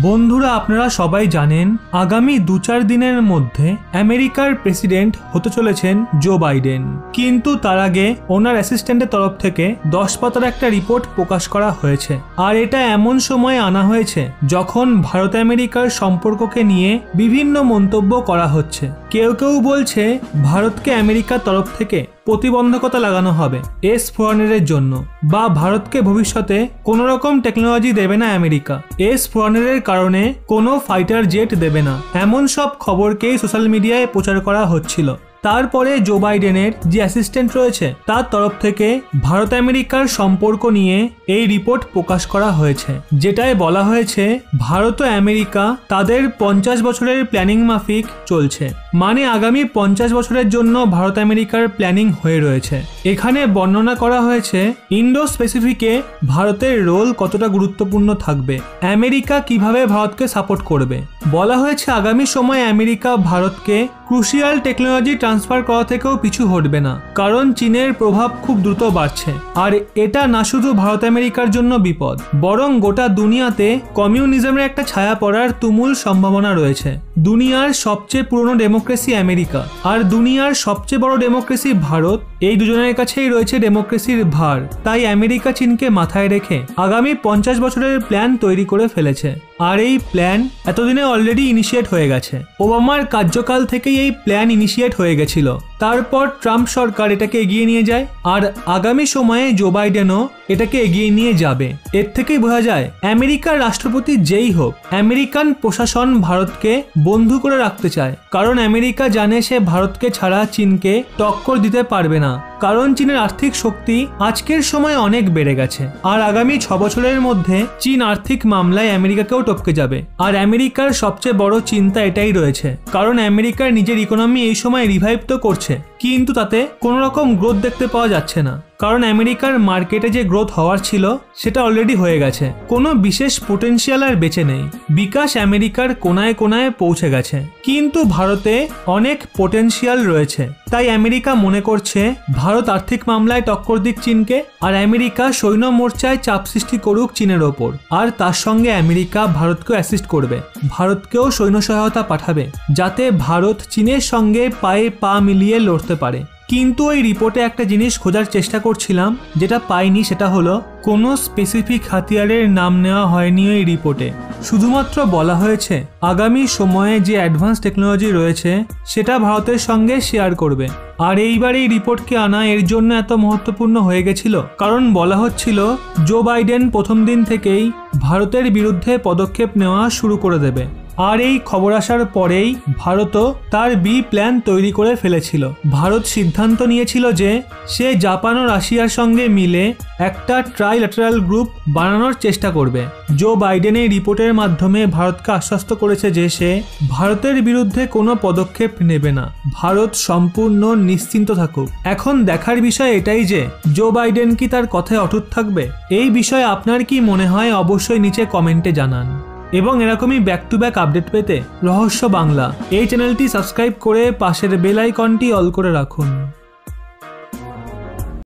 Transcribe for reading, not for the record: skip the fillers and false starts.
বন্ধুরা, আপনারা সবাই জানেন আগামী 2-4 দিনের মধ্যে আমেরিকার প্রেসিডেন্ট হতে চলেছেন জো বাইডেন। কিন্তু তার আগে ওনার অ্যাসিস্ট্যান্টের তরফ থেকে 10 পাতার একটা রিপোর্ট প্রকাশ করা হয়েছে। আর এটা এমন সময় আনা হয়েছে যখন ভারত আমেরিকার সম্পর্ককে নিয়ে বিভিন্ন মন্তব্য করা হচ্ছে। কেউ কেউ বলছে ভারতকে আমেরিকার তরফ থেকে প্রতিবন্ধকতা লাগানো হবে S-400 জন্য, বা ভারতকে ভবিষ্যতে কোনো রকম টেকনোলজি দেবে না আমেরিকা, S-400 কারণে কোনো ফাইটার জেট দেবে না, এমন সব খবরকেই সোশ্যাল মিডিয়ায় প্রচার করা হচ্ছিল। তারপরে জো বাইডেনের যে অ্যাসিস্ট্যান্ট রয়েছে তার তরফ থেকে ভারত আমেরিকার সম্পর্ক নিয়ে এই রিপোর্ট প্রকাশ করা হয়েছে, যেটায় বলা হয়েছে ভারত ও আমেরিকা তাদের 50 বছরের প্ল্যানিং মাফিক চলছে। মানে আগামী 50 বছরের জন্য ভারত আমেরিকার প্ল্যানিং হয়ে রয়েছে। এখানে বর্ণনা করা হয়েছে ইন্ডো স্পেসিফিকে ভারতের রোল কতটা গুরুত্বপূর্ণ থাকবে, আমেরিকা কিভাবে ভারতকে সাপোর্ট করবে। বলা হয়েছে আগামী সময়ে আমেরিকা ভারতকে ক্রুশিয়াল টেকনোলজি ট্রান্সফার করা থেকেও পিছু হটবে না, কারণ চীনের প্রভাব খুব দ্রুত বাড়ছে। আর এটা না শুধু ভারত আমেরিকার জন্য বিপদ, বরং গোটা দুনিয়াতে কমিউনিজমের একটা ছায়া পড়ার তুমুল সম্ভাবনা রয়েছে। দুনিয়ার সবচেয়ে পুরনো ডেমোক্রেসি আমেরিকা আর দুনিয়ার সবচেয়ে বড় ডেমোক্রেসি ভারত, এই দুজনের কাছেই রয়েছে ডেমোক্রেসির ভার। তাই আমেরিকা চীনকে মাথায় রেখে আগামী 50 বছরের প্ল্যান তৈরি করে ফেলেছে। আর এই প্ল্যান এতদিনে অলরেডি ইনিশিয়েট হয়ে গেছে। ওবামার কার্যকাল থেকেই এই প্ল্যান ইনিশিয়েট হয়ে গেছিল। তারপর ট্রাম্প সরকার এটাকে এগিয়ে নিয়ে যায়, আর আগামী সময়ে জো বাইডেনও এটাকে এগিয়ে নিয়ে যাবে। এর থেকেই বোঝা যায় আমেরিকার রাষ্ট্রপতি যেই হোক, আমেরিকান প্রশাসন ভারতকে বন্ধু করে রাখতে চায়, কারণ আমেরিকা জানে সে ভারতকে ছাড়া চীনকে টক্কর দিতে পারবে না। কারণ চীনের আর্থিক শক্তি আজকের সময় অনেক বেড়ে গেছে, আর আগামী 6 বছরের মধ্যে চীন আর্থিক মামলায় আমেরিকাকেও টপকে যাবে। আর আমেরিকার সবচেয়ে বড় চিন্তা এটাই রয়েছে, কারণ আমেরিকার নিজের ইকোনমি এই সময় রিভাইভ তো করছে, কিন্তু তাতে কোনো রকম গ্রোথ দেখতে পাওয়া যাচ্ছে না। কারণ আমেরিকার মার্কেটে যে গ্রোথ হওয়ার ছিল সেটা অলরেডি হয়ে গেছে, কোনো বিশেষ পোটেনশিয়াল আর বেঁচে নেই। বিকাশ আমেরিকার কোনায় কোনায় পৌঁছে গেছে, কিন্তু ভারতে অনেক পোটেনশিয়াল রয়েছে। তাই আমেরিকা মনে করছে ভারত আর্থিক মামলায় টক্কর দিক চীনকে, আর আমেরিকা সৈন্য মোর্চায় চাপ সৃষ্টি করুক চীনের ওপর। আর তার সঙ্গে আমেরিকা ভারতকেও অ্যাসিস্ট করবে, ভারতকেও সৈন্য সহায়তা পাঠাবে, যাতে ভারত চীনের সঙ্গে পায়ে পা মিলিয়ে লড়তে পারে। কিন্তু ওই রিপোর্টে একটা জিনিস খোঁজার চেষ্টা করছিলাম, যেটা পাইনি, সেটা হলো কোনো স্পেসিফিক হাতিয়ারের নাম নেওয়া হয়নি ওই রিপোর্টে। শুধুমাত্র বলা হয়েছে আগামী সময়ে যে অ্যাডভান্স টেকনোলজি রয়েছে সেটা ভারতের সঙ্গে শেয়ার করবে। আর এইবার এই রিপোর্টকে আনা এর জন্য এত মহত্বপূর্ণ হয়ে গেছিল, কারণ বলা হচ্ছিল জো বাইডেন প্রথম দিন থেকেই ভারতের বিরুদ্ধে পদক্ষেপ নেওয়া শুরু করে দেবে। আর এই খবর আসার পরেই ভারতও তার বি প্ল্যান তৈরি করে ফেলেছিল। ভারত সিদ্ধান্ত নিয়েছিল যে সে জাপান ও রাশিয়ার সঙ্গে মিলে একটা ট্রাইল্যাটারাল গ্রুপ বানানোর চেষ্টা করবে। জো বাইডেন এই রিপোর্টের মাধ্যমে ভারতকে আশ্বস্ত করেছে যে সে ভারতের বিরুদ্ধে কোনো পদক্ষেপ নেবে না, ভারত সম্পূর্ণ নিশ্চিন্ত থাকুক। এখন দেখার বিষয় এটাই যে জো বাইডেন কি তার কথায় অটুট থাকবে। এই বিষয়ে আপনার কি মনে হয় অবশ্যই নিচে কমেন্টে জানান। এবং এরকমই ব্যাক টু ব্যাক আপডেট পেতে রহস্য বাংলা এই চ্যানেলটি সাবস্ক্রাইব করে পাশের বেল আইকনটি অল করে রাখুন।